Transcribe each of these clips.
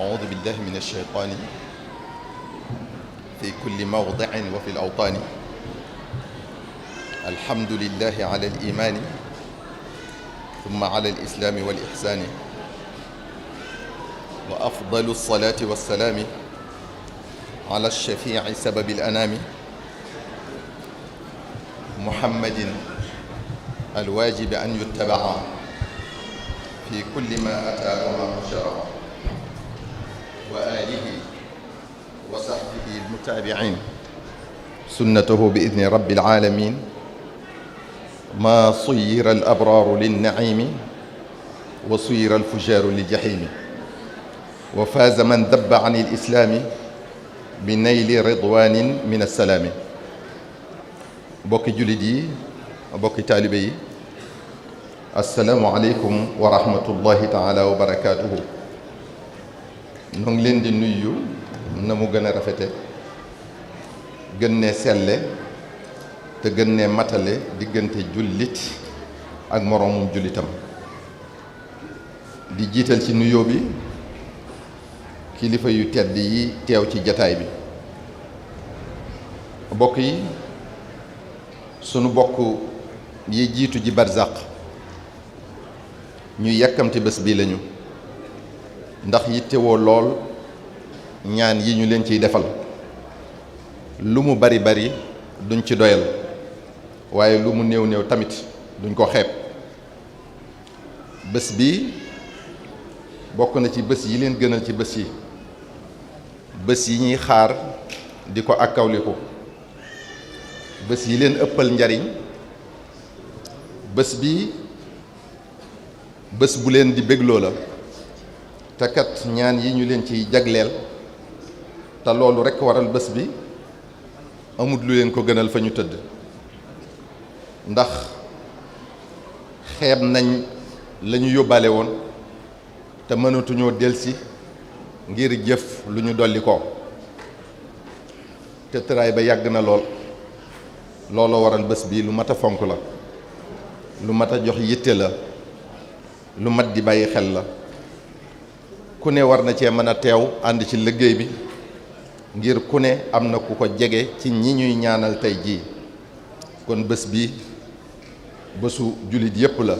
أعوذ بالله من الشيطان في كل موضع وفي الأوطان الحمد لله على الإيمان ثم على الإسلام والإحسان وأفضل الصلاة والسلام على الشفيع سبب الأنام محمد الواجب أن يتبع في كل ما أتى وما شرع وآله وصحبه المتابعين سنته بإذن رب العالمين ما صير الأبرار للنعيم وصير الفجار للجحيم وفاز من ذب عن الإسلام بنيل رضوان من السلام bokki jullit yi bokki taalibe yi asalaamualeykum wa rahmatullahi taala wa barakaatuhu ñoo ngi leen di nuyu na mu gën a rafete gën ne selle te gën ne matale diggante jullit ak moroomum jullitam di jiital ci nuyoo bi kilifa yu tedd yi teew ci jataay bi bokk yi sunu bokk yi jiitu ji barzaq ñuy yàkkamti bés bii lañu ndax yittewoo lool ñaan yi ñu leen ciy defal lu mu bari bari duñ ci doyal waaye lu mu néew néew tamit duñ ko xeeb bés bi bokk na ci bés yi leen gënal ci bés yi bés yi ñuy xaar di ko akkawliku bés yi leen ëppal njariñ bés bi bés bu leen di bégloo la te kat ñaan yi ñu leen ciy jagleel te loolu rekk waral bés bi amut lu leen ko gënal fa ñu tëdd ndax xeeb nañ la ñu yóbbaale woon te mënatuñoo delsi ngir jëf lu ñu dolli ko te tëraay ba yàgg na lool looloo waral bés bi lu mat a fonk la lu mat a jox yitte la lu mat di bàyyi xel la ku ne war na cee mën a teew ànd ci liggéey bi ngir ku ne am na ku ko jege ci ñi ñuy ñaanal tey jii kon bés bi bésu jullit yépp la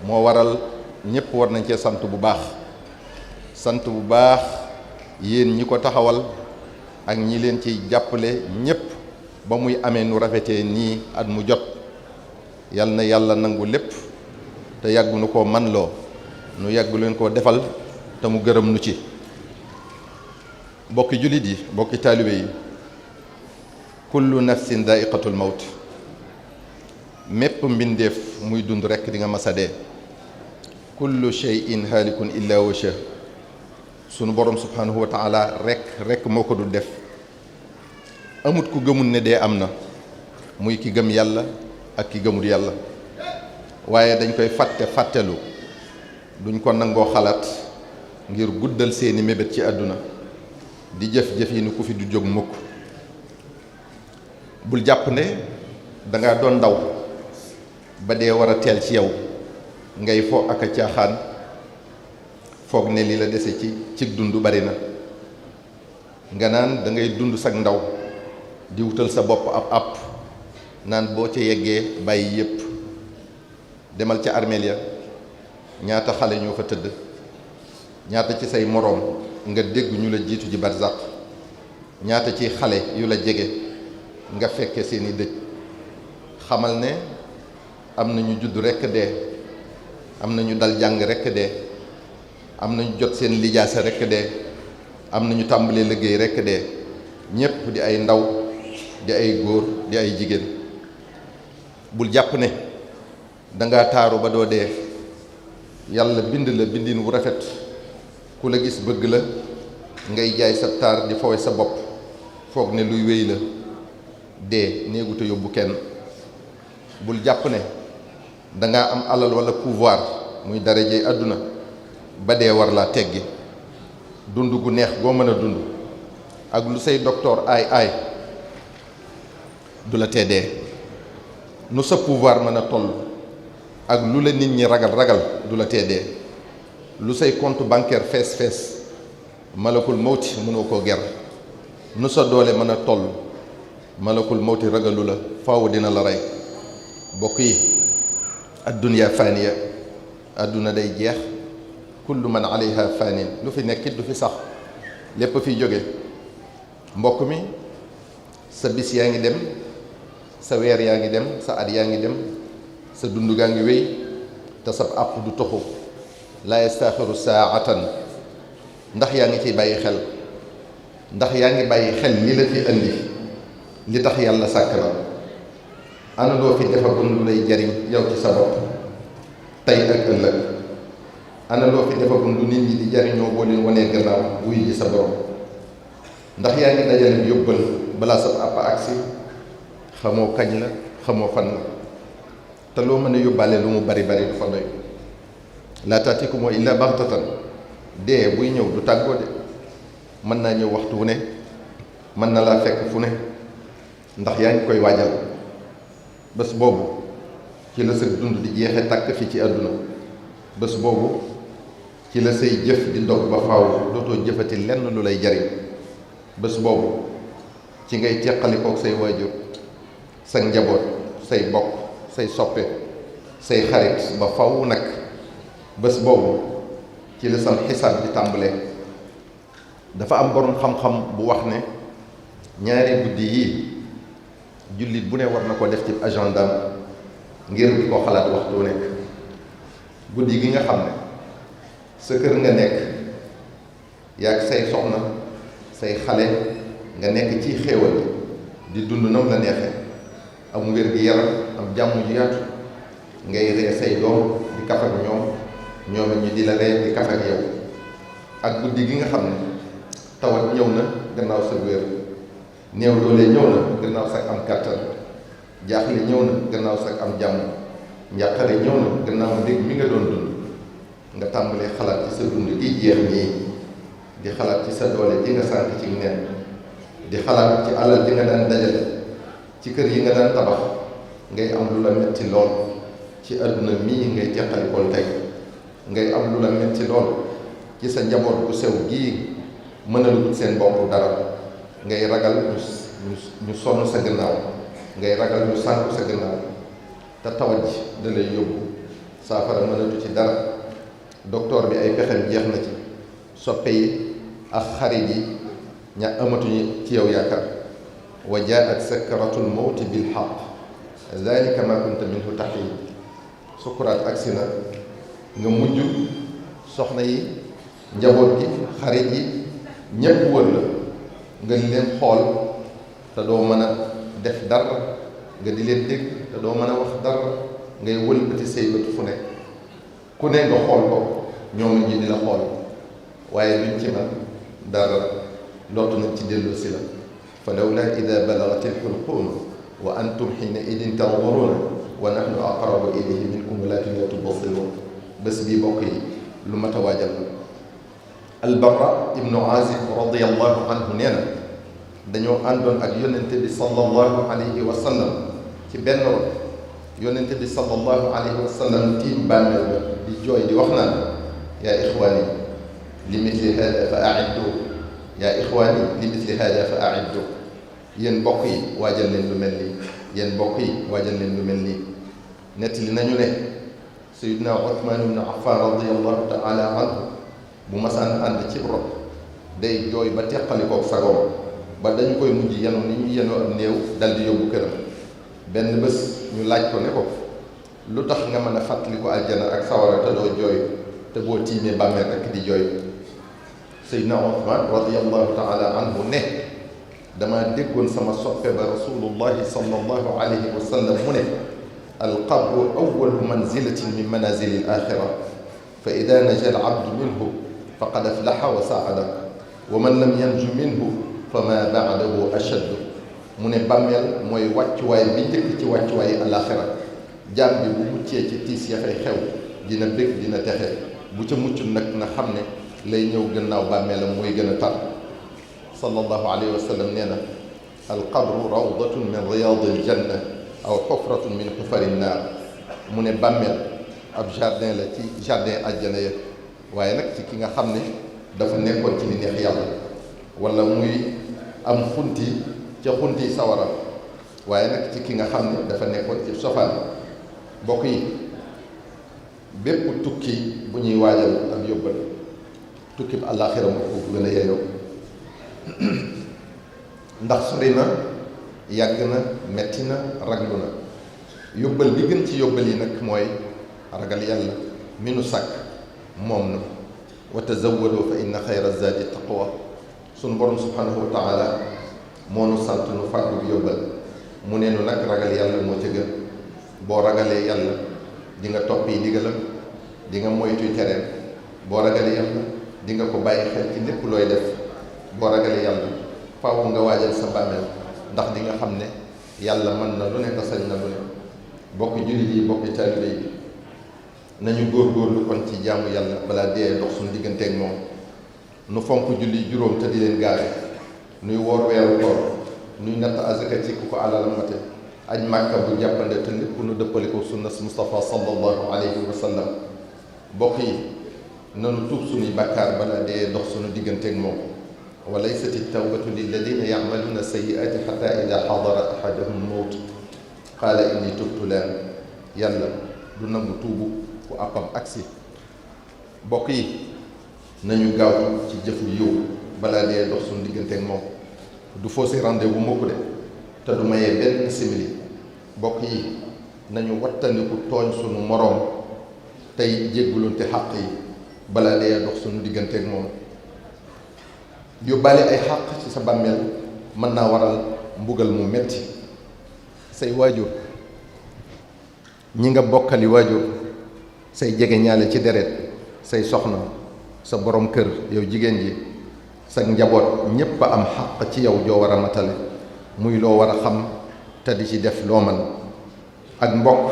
moo waral ñépp war nañ cee sant bu baax yéen ñi ko taxawal ak ñi leen ciy jàppale ñépp ba muy amee nu rafetee nii at mu jot yal na yàlla nangu lépp te yàggu nu koo man loo nu yàggu leen koo defal te mu gërëm nu ci bokki jullit yi bokki taalibe yi kullu nafsin daa'iqatul mawt mépp mbindeef muy dund rekk di nga masa dee kullu shay'in haalikun illa wajha sunu borom subhanahu wa taala rekk moo ko du def amut ku gëmul ne dee am na muy ki gëm yàlla ak ki gëmul yàlla waaye dañ koy fàttelu duñ ko nangoo xalaat ngir guddal seeni mébét ci àdduna di jëf-jëf yi ni ku fi du jóg mukk bul jàpp ne danga doon ndaw ba dee war a teel ci yow ngay fo ak a caaxaan foog ne li la dese ci dund bari na nga naan da ngay dund sag ndaw di wutal sa bopp ab àpp naan boo ca yeggee bàyyi yépp demal ca armeel ya ñaata xale ñoo fa tëdd ñaata ci say moroom nga dégg ñu la jiitu ji barzaq ñaata ci xale yu la jege nga fekke seeni dëj xamal ne am na ñu judd rekk dee am na ñu dal jàng rekk dee am na ñu jot seen lijaasa rekk dee am na ñu tàmbalee liggéey rekk dee ñépp di ay ndaw di ay góor di ay jigéen bul jàpp ne danga taaru ba doo dee yàlla bind la bindin wu rafet ku la gis bëgg la ngay jaay sa taar di fowe sa bopp foog ne luy wéy la dee néegu yóbbu kenn bul jàpp ne danga am alal walla pouvoir muy darajey àdduna ba dee war laa teggi dund gu neex goo mën a dund ak lu say docteur aay du la tee dee nu sa pouvoir mën a toll ak lu la nit ñi ragal du la tee dee lu say compte bancaire fees malakul mawti mënoo koo ger nu sa doole mën a toll malakul mawti ragalu la faaw dina la rey bokk yi addunya faaniya adduna day jeex kullu man alayha faanin lu fi nekkit du fi sax lépp fi jóge mbokk mi sa bis yaa ngi dem sa weer yaa ngi dem sa at yaa ngi dem sa dund gaa ngi wéy te sa àpp du toxu laa yastaaxiru saatan ndax yaa ngi ciy bàyyi xel ndax yaa ngi bàyyi xel li la fi indi li tax yàlla sàkk la ana loo fi defagum lu lay jariñ yow ci sa bopp tey ak ëllëg ana loo fi defagum lu nit ñi di jariñoo boo leen wanee gannaaw wuy ji sa borom ndax yaa ngi dajale yóbbal balaa sa àpp agsi xamoo kañ la xamoo fan la te loo mën a yóbbaale lu mu bari bari du fa doy laa taatikum illa baxtatan dee buy ñëw du tàggoo de mën naa ñëw waxtu wu ne mën na laa fekk fu ne ndax yaa ngi koy waajal bés boobu ci la sa dund di jeexe tàkk fi ci àdduna bés boobu ci la say jëf di dog ba faaw dootoo jëfati lenn lu lay jariñ bés boobu ci ngay teqalikook say waajur sa njaboot say bokk say soppe say xarit ba faw nag bés boobu ci la sam xisaab di tàmbalee dafa am boroom xam-xam bu wax ne ñaari guddi yii jullit bu ne war na ko def ci agendaam ngir di ko xalaat waxtu wu nekk guddi gi nga xam ne sa kër nga nekk yaag say soxna say xale nga nekk ci xéewal di dund nam la neexee am wér gi yaram am jàmm ju yaatu ngay ree say doom di kaf ak ñoom ñu di la ree di kaf ak yow ak guddi gi nga xam ne tawat ñëw na gannaaw sa wér néew doole ñëw na gannaaw sa am kàttan jaaxle ñëw na gannaaw sa am jàmm njàqare ñëw na gannaaw mbég mi nga doon dund nga tàmbalee xalaat ci sa dund gi jeex nii di xalaat ci sa doole ji nga sànk ci nen di xalaat ci alal ji nga daan dajale ci kër yi nga daan tabax ngay am lu la metti lool ci àdduna mii ngay teqalikool tey ngay am lu la metti lool ci sa njaboot bu sew gii mënalul seen bopp dara ngay ragal ñu sonn sa gannaaw ngay ragal ñu sànku sa gannaaw te tawat ji da lay yóbbu saafara mënatu ci dara docteur bi ay pexem jeex na ci soppe yi ak xarit yi ña amatuñu ci yow yaakaar wa jaat sakratul mawti bil xaq dalika ma kunta minhu taxiid sukuraat agsi na nga mujj soxna yi njaboot gi xarit yi ñépp wër la nga di leen xool te doo mën a def dara nga di leen dégg te doo mën a wax dara ngay wëlbati say bët fu ne ku ne nga xool ko ñoom ñi di la xool waaye luñ ci man dara lottu nañ ci delloo si la fa lawla ida balagati lxulquun wa antum xiina idin tanzuruuna wa nahnu aqrabu ilayhi minkum walakin la tubsiruun bés bii bokk yi lu mat a waajal Albarra ibnu Azib radiyallahu anhu nee na dañoo àndoon ak yonente bi sallallahu alayhi wa sallam ci benn ron yonente bi sallallahu alayhi wa sallam tiim bàmmeel ba di jooy di wax naan yaa ixwaani li misli hada fa aiddu yaa ixwaani li misli hada fa aiddu yéen mbokk yi waajal leen lu mel nii yéen mbokk yi waajal leen lu mel nii nettali nañu ne Sayyidina Uthman ibn Affan radiyallahu taala anhu bu masaan ànd ci rob day jooy ba teqalikook sagoom ba dañu koy mujj yenu ni ñu yenoo am néew dal di yóbbu këram benn bés ñu laaj ko ne ko lu tax nga mën a fàttali ko aljana ak sawara te doo jooy te boo tiimee bàmmeel rekk di jooy Seydina Uthman radiyallahu taala anhu ne dama déggoon sama soppe ba rasulullahi sallallahu alayhi wa sallam mu ne alqabru awalu manzilatin min manazili al axira fa ida naja al abdu minhu faqad aflaxa wa saada wa man lam yanju minhu fa ma baadahu ashaddu mu ne bàmmeel mooy wàccuwaay bi njëkk ci wàccuwaay alaxira jaam bi bu muccee ci tiis ya fay xew dina bég dina texe bu ca muccul nag na xam ne lay ñëw gannaaw bàmmeelam mooy gën a tar sallallahu alayhi wa sallam nee na alqabru rawdatun min riyadil janna aw xufratun min xufari naar mu ne bàmmeel ab jardin la ci jardin àjjana ya waaye nag ci ki nga xam ne dafa nekkoon ci li neex yàlla wala muy am xunti ca xunti sawara waaye nag ci ki nga xam ne dafa nekkoon ci sofaan. mbokk yi bépp tukki bu ñuy waajal ak yóbbal tukki bu àllaaxira moo ko gën a yeyoo ndax sori na yàgg na metti na raglu na yóbbal bi gën ci yóbbal yi nag mooy ragal yàlla mi nu sàkk moom na wa tazawwadu fa inna xayra zaadi taqwa sunu borom subhanahu wa taala moo nu sant nu fàggu yóbbal mu ne nu nag ragal yàlla moo ca gën boo ragalee yàlla di nga topp yi ndigalam di nga moytu tereem boo ragalee yàlla di nga ko bàyyi xel ci lépp looy def boo ragalee yàlla faaw nga waajal sa bàmmeel ndax di nga xam ne yàlla mën na lu ne te sañ na lu ne bokki jullit yi bokki taalibe yi nañu góorgóorlu kon ci jaamu yàlla balaa dee dox suñu digganteeg moom nu fonk julli juróom te di leen gaare nuy woor weeru koor nuy natt azaka ci ku ko alal mate aj màkka bu jàppande te lépp nu dëppale ko sunna Mustafa sallallahu alayhi wa sallam bokk yi nanu tuub suñuy bàkkaar balaa dee dox suñu digganteeg moom wa laysat at-tawbatu lilladina ya'maluna sayyi'ati hatta ida xadara ahadahum mawt qaala inni tubtu laan yàlla du nangu tuubu ku àppam agsi bokk yi nañu gaaw ci jëf yiw balaa dee dox suñu digganteeg moom du faussé rendez-vous mukk de te du mayee benn simili bokk yi nañu wattandiku tooñ suñu moroom tey jéggulunte xàq yi balaa dee dox suñu digganteeg moom yóbbaale ay xàq ci sa bàmmeel mën naa waral mbugal mu metti say waajur ñi nga bokkali waajur say jege ñaale ci deret say soxna sa borom kër yow jigéen ji sa njaboot ñépp a am xàq ci yow joo war a matale muy loo war a xam te di ci def loo man ak mbokk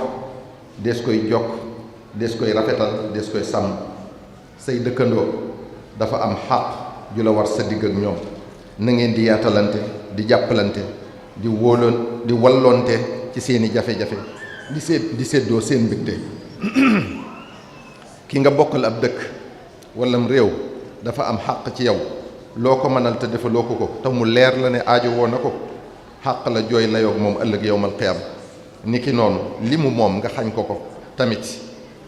des koy jokk des koy rafetal des koy sàmm say dëkkandoo dafa am xàq ju la war sa digg ak ñoom na ngeen di yaatalante di jàppalante di wóoloon di walloonte ci seeni jafe-jafe di séddoo seen mbégte ki nga bokkal ab dëkk wallam réew dafa am xàq ci yow loo ko mënal te defaloo ko te mu leer la ne aajo woo na ko xàq la jooy layoog moom ëllëg yowmal qiyaam ni ki noonu li mu moom nga xañ ko tamit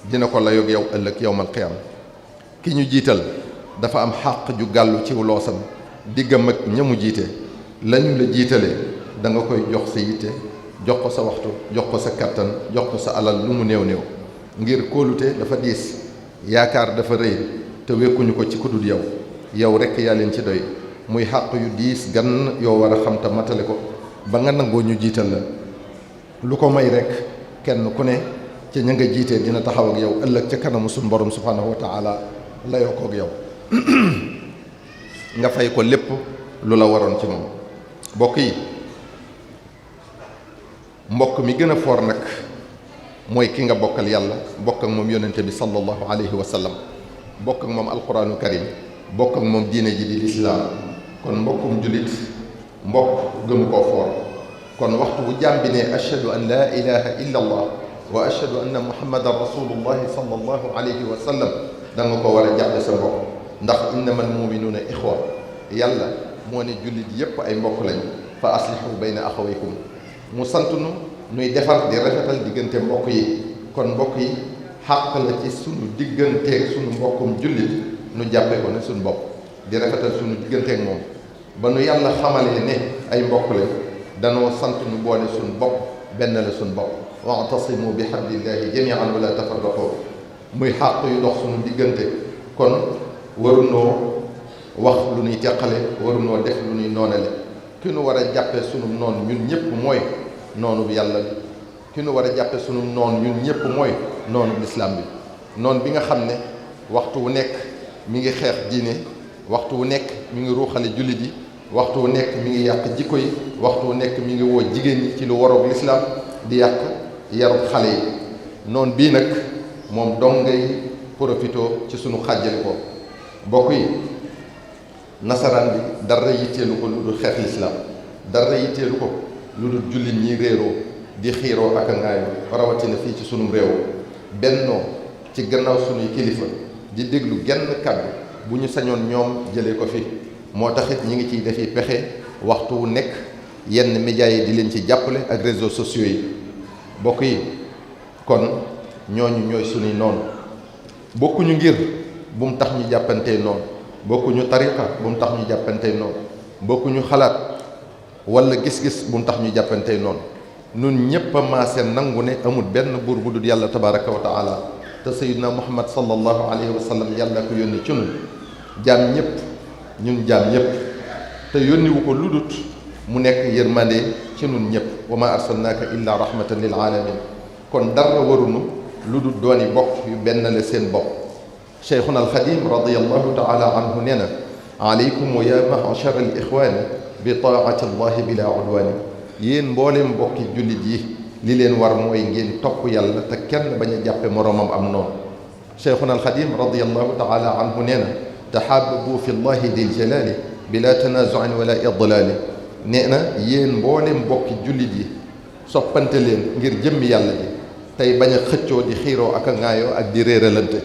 dina ko layoog yow ëllëg yowmal qiyaam ki ñu jiital dafa am xàq ju gàllu ci loosam diggam ak ña mu jiite lañu la jiitalee da nga koy jox sa yitte jox ko sa waxtu jox ko sa kattan jox ko sa alal lu mu néew néew ngir kóolute dafa diis yaakaar dafa rëy te wekkuñu ko ci ku dul yow rekk yaa leen ci doy muy xàq yu diis gan yoo war a xam te matale ko ba nga nangoo ñu jiital la lu ko may rekk kenn ku ne ca ña nga jiitee dina taxaw ak yow ëllëg ca kanamu suñu borom subhaanahu wa taala layoo ko ak yow nga fay ko lépp lu la waroon ci moom mbokk yi mbokk mi gën a foor nag mooy ki nga bokkal yàlla bokk ak moom yonente bi sallallahu alayhi wa sallam bokk ak moom alquraanu karim bokk ak moom diine ji di lislaam kon mbokkum jullit mbokk gëmu koo foor kon waxtu bu jaam bi ne ashhadu an laa ilaha illa allah wa ashhadu anna muhammadan rasulullahi sallallahu alayhi wa sallam da nga ko war a jàppe sa mbokk ndax innamal muminuuna ixwa yàlla moo ne jullit yépp ay mbokk lañ fa aslihu bayna axawaykum mu sant nu nuy defar di rafetal diggante mbokk yi kon mbokk yi xàq la ci sunu digganteeg sunu mbokkum jullit nu jàppe ko ne sunu bopp di rafetal sunu digganteeg moom ba nu yàlla xamalee ne ay mbokk lañ danoo sant nu boole sunu bopp benn la sunu bopp wa'tasimu bi hablillahi jami'an wala tafarraqu muy xàq yu dox sunu diggante kon warunoo wax lu nuy teqale warunoo def lu nuy noonale ki nu war a jàppe sunu noon ñun ñëpp mooy noonu bi yàlla bi ki nu war a jàppe sunu noon ñun ñëpp mooy noonu lislaam bi noon bi nga xam ne waxtu wu nekk mi ngi xeex diine waxtu wu nekk mi ngi ruuxale jullit yi waxtu wu nekk mi ngi yàq jikko yi waxtu wu nekk mi ngi woo jigéen ñi ci lu waroog lislaam di yàq yarub xale yi noon bii nag moom dong ngay profitoo ci sunu xàjjale ko mbokk yi nasaraan bi dara yitteelu ko lu dul xeex lislaam dara yitteelu ko lu dul jullit ñi réeroo di xiiroo ak a ngaayoo rawatina fii ci sunum réew bennoo ci gannaaw sunuy kilifa di déglu genn kàddu bu ñu sañoon ñoom jëlee ko fi moo taxit ñi ngi ciy defi pexe waxtu wu nekk yenn médias yi di leen ci jàppale ak réseaux sociaux yi bokk yi kon ñooñu ñooy suñuy noonu bokkuñu ngir bu mu tax ñu jàppantee noonu bokkuñu tariqa bu mu tax ñu jàppantee noonu bokkuñu xalaat wala gis-gis bu mu tax ñu jàppantee noonu nun ñépp a maase nangu ne amul benn buur bu dul yàlla tabaraka wa taala te sayyidina muhammad sallallahu alayhi wa sallam yàlla ko yónni ci nun jaam ñépp ñun jaam ñépp te yónniwu ko ludut mu nekk yërmande ci nun ñépp wa ma arsalnaaka illa rahmatan lil alamin kon dara warunu ludut dooni bokk yu benn la seen bopp cheikhuna alxadim radiallahu taala anhu nee na aleykum wa ya ma'shar al ixwaani bi taati allahi bila udwaani yéen mbooleem mbokki jullit yi li leen war mooy ngeen topp yàlla te kenn bañ a jàppe moroomam am noonu cheikhuna alxadim radiallahu taala anhu nee na taxaababu fi llahi dil jalaali bila tanazuin wala idlaali nee na yéen mbooleem mbokki jullit yi soppante leen ngir jëmmi yàlla ji tey bañ a xëccoo di xiiroo ak a ŋaayoo ak di réeralante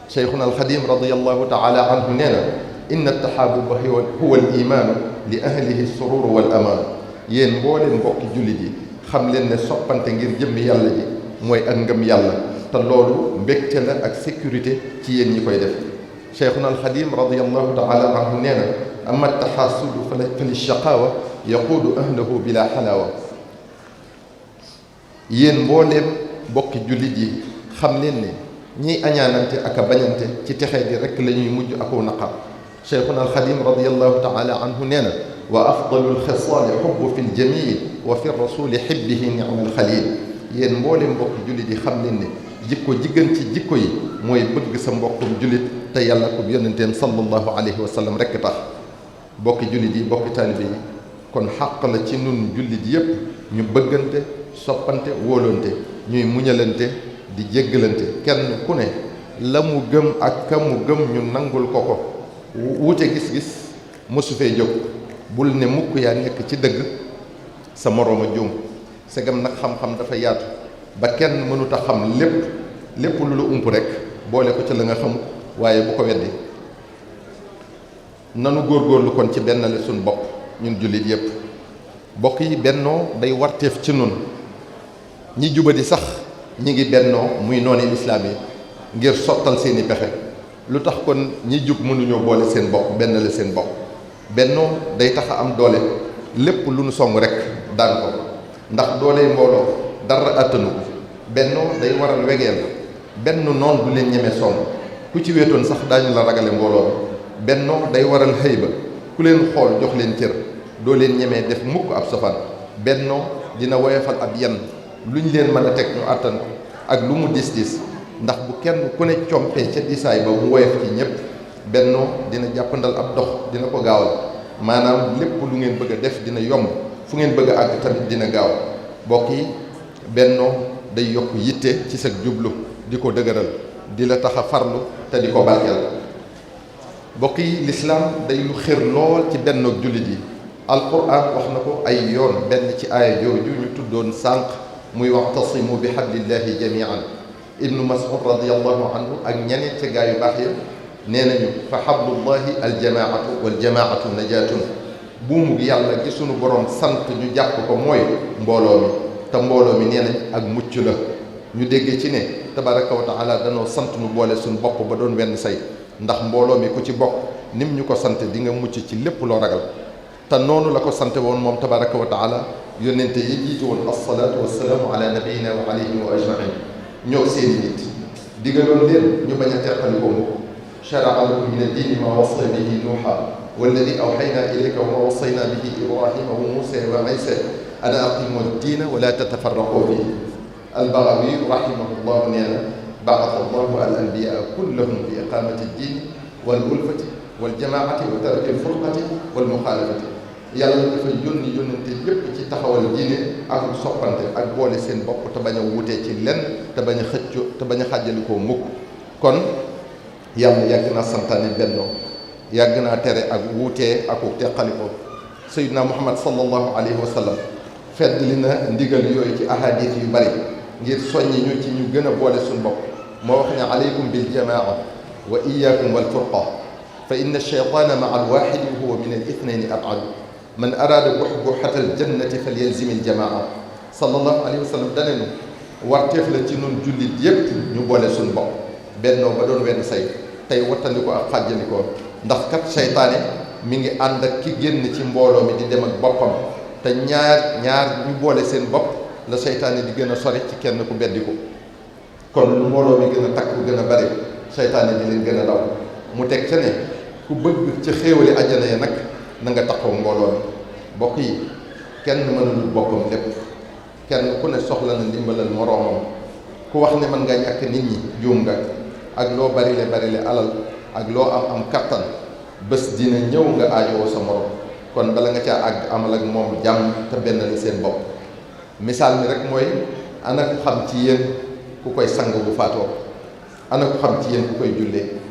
cheikhuna alxadim radiallahu taala anhu nee na inna taxaabuba huwa al imaanu li ahlihi surur wal amaan yéen mbooleem mbokki jullit yi xam leen ne soppante ngir jëmmi yàlla ji mooy ak ngëm yàlla te loolu mbégte la ak sécurité ci yéen ñi koy def cheikhuna alxadim radiallahu taala anhu nee na ama taxaasudu fa li shaqaawa yaquudu ahlahu bila xalaawa yéen mbooleem mbokki jullit yi xam leen ne ñiy añaanante ak a bañante ci texee di rekk la ñuy mujj aku naqar cheikhuna alxadim radiallahu taala anhu nee na wa afdalu lxisaali xubbu fi ljamil wa fi rasuli xibbihi nicma alxalil yéen mbooleem mbokki jullit yi xam leen ne jikko jiggan ci jikko yi mooy bëgg sa mbokkum jullit te yàlla ko yonenteem sallallahu alayhi wa sallam rekk tax bokki jullit yi bokki taalibe yi kon xàq la ci nun jullit yépp ñu bëggante soppante wóolante ñuy muñalante di jéggalante kenn ku ne la mu gëm ak ka mu gëm ñu nangul ko ko wuute gis-gis mësu fee jóg bul ne mukk yaa nekk ci dëgg sa moroom a juum segam nag xam-xam dafa yaatu ba kenn mënut a xam lépp lu la ump rek boole ko ci la nga xamut waaye bu ko weddi nanu góorgóorlu kon ci benn la suñ bopp ñun jullit yépp bokk yi bennoo day warteef ci nun ñi jubadi sax ñi ngi bennoo muy nooni lislaam yi ngir sottal seeni pexe lu tax kon ñi jub mënuñoo boole seen bopp benn la seen bopp bennoo day tax a am doole lépp lu nu song rek daan ko ndax dooley mbooloo dara àttanu ko bennoo day waral wegeel benn noon du leen ñeme song ku ci wéetoon sax daañu la ragale mbooloo bennoo day waral xëy ba ku leen xool jox leen cër doo leen ñemee def mukk ab safaan bennoo dina woyofal ab yenn lu ñu leen mën a teg ñu àttan ko ak lu mu dis ndax bu kenn ku ne compee ca disaay ba mu woyof ci ñëpp bennoo dina jàppandal ab dox dina ko gaawal maanaam lépp lu ngeen bëgg a def dina yomb fu ngeen bëgg a àgg tamit dina gaaw bokk yi bennoo day yokk yitte ci sa jublu di ko dëgëral di la tax a farlu te di ko barkeel bokk yi lislaam day lu xër lool ci bennoog jullit yi alquran wax na ko ay yoon benn ci aaya jooju ñu tuddoon sànq muy wa'tasimu bi hablillahi jamian ibnu mas'ud radiallahu anhu ak ñeneen ca gaa yu baax ya nee nañu fa hablullahi aljamaatu waljamaatu najaatun buumu yàlla gi sunu borom sant ñu jàpp ko mooy mbooloo mi te mbooloo mi nee nañ ak mucc la ñu dégg ci ne tabaraka wa taala danoo sant nu boole suñu bopp ba doon wenn say ndax mbooloo mi ku ci bokk nim ñu ko sant di nga mucc ci lépp loo ragal te noonu la ko sante woon moom tabaraka wa taala yónnente yi jiitu woon assalaatu wassalaamu ala nabiyina wa alayhim wa ajmain ñoo seeni nit digaloon leen ñu bañ a teqalikoo mukk shara'a lakum min ad-diini ma wassa bihi nuuha walladi awxayna ilayka wa ma wassayna bihi ibrahima wa muusa wa isa an aqimu ad-diina wa la tatafarraqu fihi al-Baghawi rahimahullah nee na ba'atha allahu al-anbiyaa kullahum bi iqaamati ad-diini wal ulfati wal jamaati wa tarki al-furqati wal muxaalafati yàlla dafa yónni yónnante yépp ci taxawal diine ak soppante ak boole seen bopp te bañ a wutee ci lenn te bañ a xëccoo te bañ a xàjjalikoo mukk kon yàlla yàgg naa santaane bennoo yàgg naa tere ak wuutee ak teqalikoo sayyidina muhammad sallallahu alayhi wa sallam fedd li na ndigal yooyu ci ahadis yu bari ngir soññi ñu ci ñu gën a boole suñu bopp moo wax ne aleykum bil jamaa wa iyaakum wal furqa fa inna ash-shaytaana ma'a al-waahidi wa huwa min al-ithnayni ab'ad man araada buhbuhata al-jannati falyalzim al-jamaa sallallahu alayhi wa sallam danenu warteef la ci nun jullit yépp ñu boole suñu bopp bennoo ba doon wenn say tey wattandiko ak xàjjalikoo ndax kat seytaane mi ngi ànd ak ki génn ci mbooloo mi di dem ak boppam te ñaar ñu boole seen bopp la seytaane di gën a sori ci kenn ku beddiku kon lu mbooloo mi gën a takk gën a bari seytaane di leen gën a daw mu teg ca ne ku bëgg ci xéewali àjjana ya nag na nga taxaw mbooloo mi bokk yi kenn mënul boppam lépp kenn ku ne soxla na ndimbalal moroomam ku wax ne mën nga ñàkk nit ñi juum nga ak loo barile alal ak loo am kattan bés dina ñëw nga aajowoo sa morom kon bala nga caa àgg amal ak moom jàmm te benn la seen bopp misaal mi rek mooy ana ku xam ci yéen ku koy sang bu faatoo ana ku xam ci yéen ku koy jullee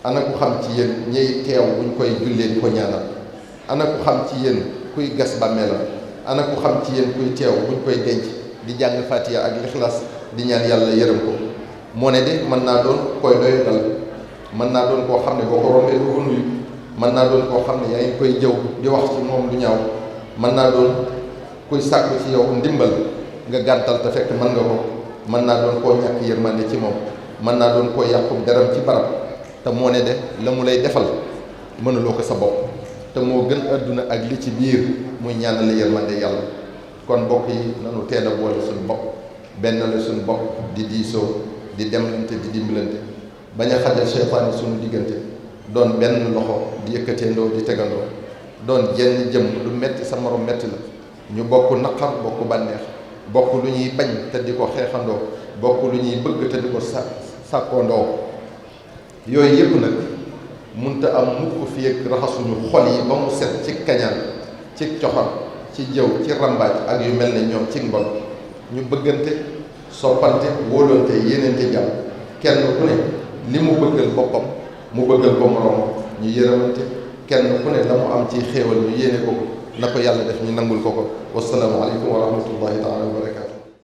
ana ku xam ci yéen ñiy teew buñ koy jullee di ko ñaanal ana ku xam ci yéen kuy gas bàmmeelam ana ku xam ci yéen kuy teew buñ koy denc di jàng fatiha ak lixlaas di ñaan yàlla yërëm ko moo ne de mën naa doon koy doy dal mën naa doon koo xam ne boo ko rombee du ko nuyu mën naa doon koo xam ne yaa ngi koy jëw di wax ci moom lu ñaaw mën naa doon kuy sàkku ci yow ndimbal nga gàntal te fekk mën nga ko mën naa doon koo ñàkk yërmande ci moom mën naa doon koo yàqu deram ci barab te moo ne de la mu lay defal mënuloo ko sa bopp te moo gën àdduna ak li ci biir muy ñaanal yërmande yàlla kon mbokk yi nanu teel a boole suñu bopp benn la suñu bopp di diisoo di demlante di dimbalante bañ a xajal seytaane suñu diggante doon benn loxo di yëkkateendoo di tegandoo doon jenn jëm lu metti sa morom metti la ñu bokk naqar bokk bànneex bokk lu ñuy bañ te di ko xeexandoo bokk lu ñuy bëgg te di ko sàkkoondoo yooyu yëpp nag munta am mukk fi ak raxasuñu xol yi ba mu set ci kañaan ci coxar ci jëw ci rambaaj ak yu mel ne ñoom ci mbon ñu bëggante soppante wóolante yéenante jàmm kenn ku ne li mu bëggal boppam mu bëggal ko moroom ñu yërëmante kenn ku ne la mu am ci xéewal ñu yéene ko na ko yàlla def ñu nangul ko ko wasalaamu aleykum wa rahmatullahi taala wa barakaatu